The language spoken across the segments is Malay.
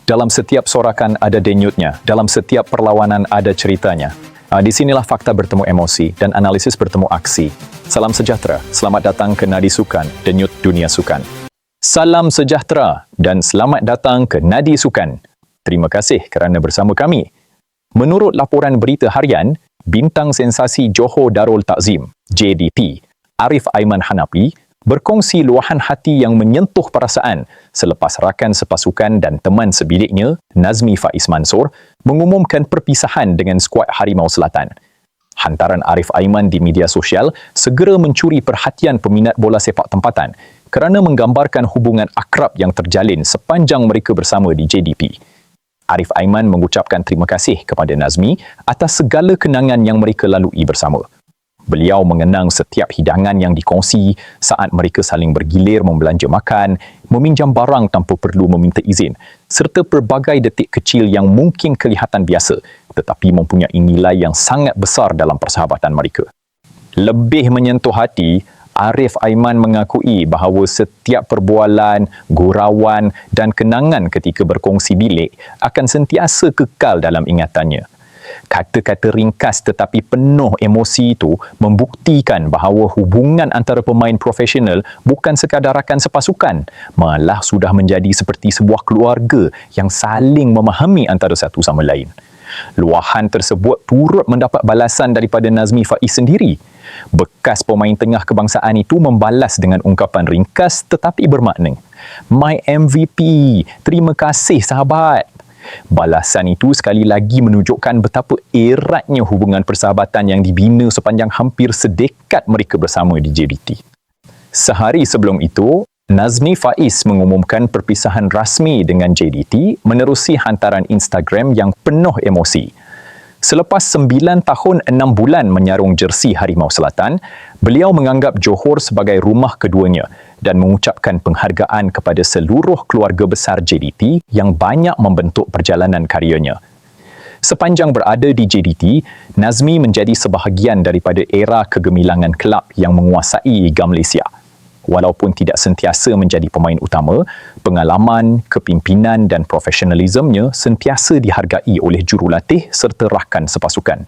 Dalam setiap sorakan ada denyutnya, dalam setiap perlawanan ada ceritanya. Di sinilah fakta bertemu emosi dan analisis bertemu aksi. Salam sejahtera, selamat datang ke Nadi Sukan, denyut dunia sukan. Salam sejahtera dan selamat datang ke Nadi Sukan. Terima kasih kerana bersama kami. Menurut laporan berita harian, bintang sensasi Johor Darul Takzim, JDT, Arif Aiman Hanapi, berkongsi luahan hati yang menyentuh perasaan selepas rakan sepasukan dan teman sebiliknya, Nazmi Faiz Mansor, mengumumkan perpisahan dengan skuad Harimau Selatan. Hantaran Arif Aiman di media sosial segera mencuri perhatian peminat bola sepak tempatan kerana menggambarkan hubungan akrab yang terjalin sepanjang mereka bersama di JDP. Arif Aiman mengucapkan terima kasih kepada Nazmi atas segala kenangan yang mereka lalui bersama. Beliau mengenang setiap hidangan yang dikongsi saat mereka saling bergilir membelanja makan, meminjam barang tanpa perlu meminta izin, serta pelbagai detik kecil yang mungkin kelihatan biasa tetapi mempunyai nilai yang sangat besar dalam persahabatan mereka. Lebih menyentuh hati, Arif Aiman mengakui bahawa setiap perbualan, gurauan dan kenangan ketika berkongsi bilik akan sentiasa kekal dalam ingatannya. Kata-kata ringkas tetapi penuh emosi itu membuktikan bahawa hubungan antara pemain profesional bukan sekadar rakan sepasukan, malah sudah menjadi seperti sebuah keluarga yang saling memahami antara satu sama lain. Luahan tersebut turut mendapat balasan daripada Nazmi Faiz sendiri. Bekas pemain tengah kebangsaan itu membalas dengan ungkapan ringkas tetapi bermakna, "My MVP, terima kasih sahabat." Balasan itu sekali lagi menunjukkan betapa eratnya hubungan persahabatan yang dibina sepanjang hampir sedekad mereka bersama di JDT. Sehari sebelum itu, Nazmi Faiz mengumumkan perpisahan rasmi dengan JDT menerusi hantaran Instagram yang penuh emosi. Selepas 9 tahun 6 bulan menyarung jersey Harimau Selatan, beliau menganggap Johor sebagai rumah keduanya dan mengucapkan penghargaan kepada seluruh keluarga besar JDT yang banyak membentuk perjalanan karyanya. Sepanjang berada di JDT, Nazmi menjadi sebahagian daripada era kegemilangan kelab yang menguasai Liga Malaysia. Walaupun tidak sentiasa menjadi pemain utama, pengalaman, kepimpinan dan profesionalismnya sentiasa dihargai oleh jurulatih serta rakan sepasukan.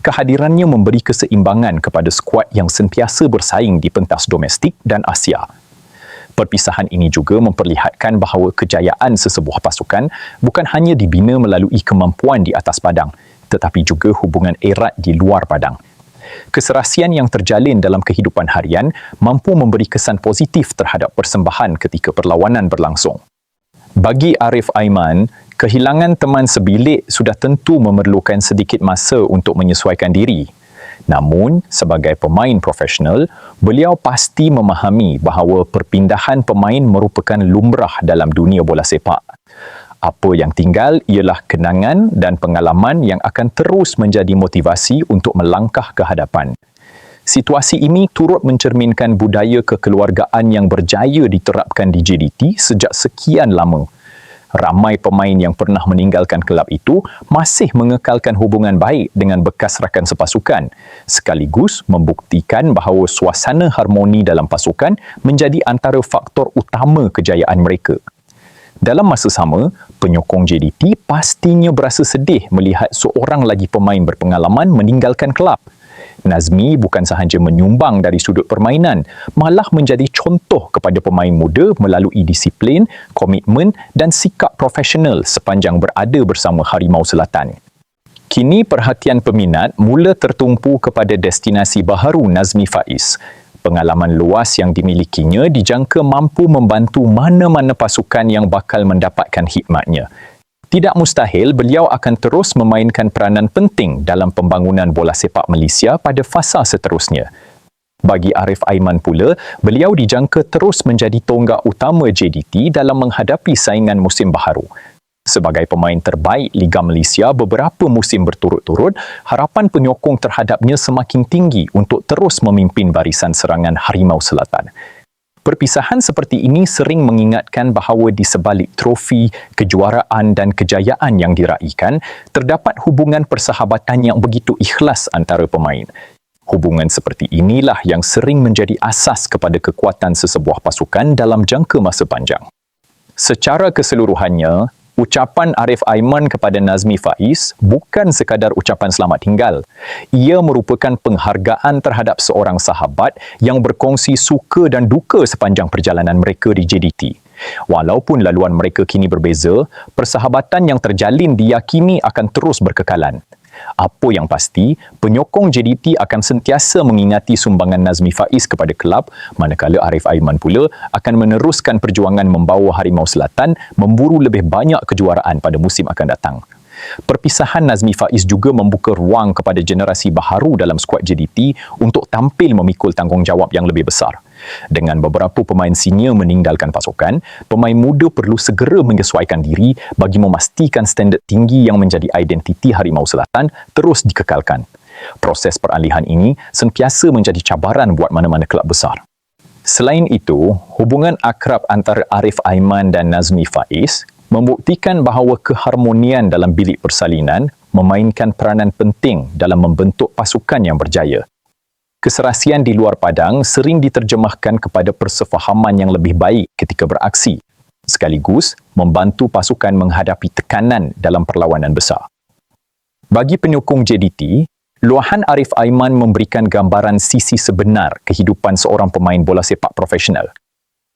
Kehadirannya memberi keseimbangan kepada skuad yang sentiasa bersaing di pentas domestik dan Asia. Perpisahan ini juga memperlihatkan bahawa kejayaan sesebuah pasukan bukan hanya dibina melalui kemampuan di atas padang, tetapi juga hubungan erat di luar padang. Keserasian yang terjalin dalam kehidupan harian mampu memberi kesan positif terhadap persembahan ketika perlawanan berlangsung. Bagi Arif Aiman, kehilangan teman sebilik sudah tentu memerlukan sedikit masa untuk menyesuaikan diri. Namun, sebagai pemain profesional, beliau pasti memahami bahawa perpindahan pemain merupakan lumrah dalam dunia bola sepak. Apa yang tinggal ialah kenangan dan pengalaman yang akan terus menjadi motivasi untuk melangkah ke hadapan. Situasi ini turut mencerminkan budaya kekeluargaan yang berjaya diterapkan di JDT sejak sekian lama. Ramai pemain yang pernah meninggalkan kelab itu masih mengekalkan hubungan baik dengan bekas rakan sepasukan, sekaligus membuktikan bahawa suasana harmoni dalam pasukan menjadi antara faktor utama kejayaan mereka. Dalam masa sama, penyokong JDT pastinya berasa sedih melihat seorang lagi pemain berpengalaman meninggalkan kelab. Nazmi bukan sahaja menyumbang dari sudut permainan, malah menjadi contoh kepada pemain muda melalui disiplin, komitmen dan sikap profesional sepanjang berada bersama Harimau Selatan. Kini perhatian peminat mula tertumpu kepada destinasi baharu Nazmi Faiz. Pengalaman luas yang dimilikinya dijangka mampu membantu mana-mana pasukan yang bakal mendapatkan khidmatnya. Tidak mustahil beliau akan terus memainkan peranan penting dalam pembangunan bola sepak Malaysia pada fasa seterusnya. Bagi Arif Aiman pula, beliau dijangka terus menjadi tonggak utama JDT dalam menghadapi saingan musim baharu. Sebagai pemain terbaik Liga Malaysia beberapa musim berturut-turut, harapan penyokong terhadapnya semakin tinggi untuk terus memimpin barisan serangan Harimau Selatan. Perpisahan seperti ini sering mengingatkan bahawa di sebalik trofi, kejuaraan dan kejayaan yang diraikan, terdapat hubungan persahabatan yang begitu ikhlas antara pemain. Hubungan seperti inilah yang sering menjadi asas kepada kekuatan sesebuah pasukan dalam jangka masa panjang. Secara keseluruhannya, Ucapan Arif Aiman kepada Nazmi Faiz bukan sekadar ucapan selamat tinggal. Ia merupakan penghargaan terhadap seorang sahabat yang berkongsi suka dan duka sepanjang perjalanan mereka di JDT. Walaupun laluan mereka kini berbeza, persahabatan yang terjalin diyakini akan terus berkekalan. Apa yang pasti, penyokong JDT akan sentiasa mengingati sumbangan Nazmi Faiz kepada kelab, manakala Arif Aiman pula akan meneruskan perjuangan membawa Harimau Selatan memburu lebih banyak kejuaraan pada musim akan datang. Perpisahan Nazmi Faiz juga membuka ruang kepada generasi baharu dalam skuad JDT untuk tampil memikul tanggungjawab yang lebih besar. Dengan beberapa pemain senior meninggalkan pasukan, pemain muda perlu segera menyesuaikan diri bagi memastikan standard tinggi yang menjadi identiti Harimau Selatan terus dikekalkan. Proses peralihan ini sentiasa menjadi cabaran buat mana-mana kelab besar. Selain itu, hubungan akrab antara Arif Aiman dan Nazmi Faiz membuktikan bahawa keharmonian dalam bilik persalinan memainkan peranan penting dalam membentuk pasukan yang berjaya. Keserasian di luar padang sering diterjemahkan kepada persefahaman yang lebih baik ketika beraksi, sekaligus membantu pasukan menghadapi tekanan dalam perlawanan besar. Bagi penyokong JDT, luahan Arif Aiman memberikan gambaran sisi sebenar kehidupan seorang pemain bola sepak profesional.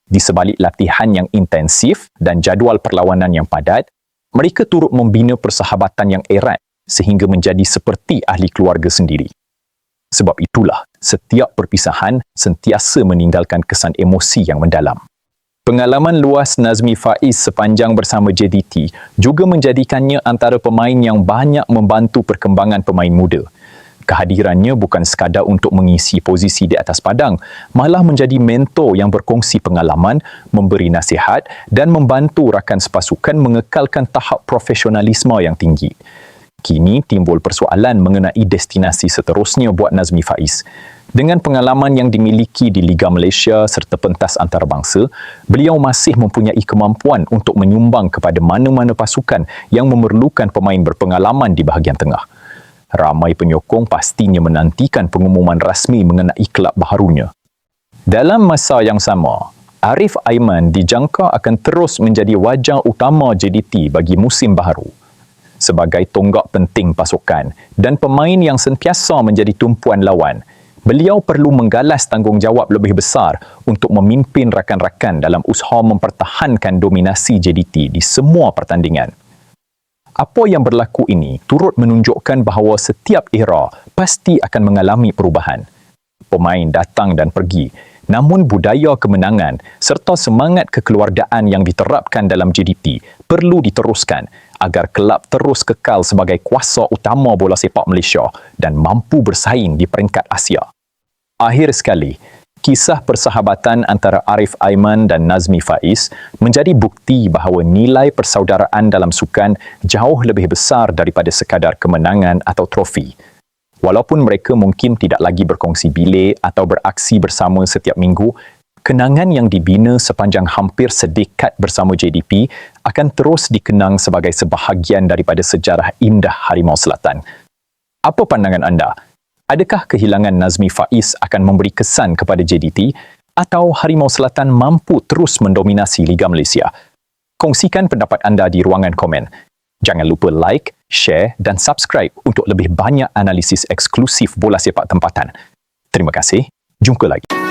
Di sebalik latihan yang intensif dan jadual perlawanan yang padat, mereka turut membina persahabatan yang erat sehingga menjadi seperti ahli keluarga sendiri. Sebab itulah, setiap perpisahan sentiasa meninggalkan kesan emosi yang mendalam. Pengalaman luas Nazmi Faiz sepanjang bersama JDT juga menjadikannya antara pemain yang banyak membantu perkembangan pemain muda. Kehadirannya bukan sekadar untuk mengisi posisi di atas padang, malah menjadi mentor yang berkongsi pengalaman, memberi nasihat dan membantu rakan sepasukan mengekalkan tahap profesionalisme yang tinggi. Kini timbul persoalan mengenai destinasi seterusnya buat Nazmi Faiz. Dengan pengalaman yang dimiliki di Liga Malaysia serta pentas antarabangsa, beliau masih mempunyai kemampuan untuk menyumbang kepada mana-mana pasukan yang memerlukan pemain berpengalaman di bahagian tengah. Ramai penyokong pastinya menantikan pengumuman rasmi mengenai kelab baharunya. Dalam masa yang sama, Arif Aiman dijangka akan terus menjadi wajah utama JDT bagi musim baharu. Sebagai tonggak penting pasukan dan pemain yang sentiasa menjadi tumpuan lawan, beliau perlu menggalas tanggungjawab lebih besar untuk memimpin rakan-rakan dalam usaha mempertahankan dominasi JDT di semua pertandingan. Apa yang berlaku ini turut menunjukkan bahawa setiap era pasti akan mengalami perubahan. Pemain datang dan pergi, namun budaya kemenangan serta semangat kekeluargaan yang diterapkan dalam JDT perlu diteruskan agar kelab terus kekal sebagai kuasa utama bola sepak Malaysia dan mampu bersaing di peringkat Asia. Akhir sekali, kisah persahabatan antara Arif Aiman dan Nazmi Faiz menjadi bukti bahawa nilai persaudaraan dalam sukan jauh lebih besar daripada sekadar kemenangan atau trofi. Walaupun mereka mungkin tidak lagi berkongsi bilik atau beraksi bersama setiap minggu, kenangan yang dibina sepanjang hampir sedekad bersama JDP akan terus dikenang sebagai sebahagian daripada sejarah indah Harimau Selatan. Apa pandangan anda? Adakah kehilangan Nazmi Faiz akan memberi kesan kepada JDT atau Harimau Selatan mampu terus mendominasi Liga Malaysia? Kongsikan pendapat anda di ruangan komen. Jangan lupa like, share dan subscribe untuk lebih banyak analisis eksklusif bola sepak tempatan. Terima kasih. Jumpa lagi.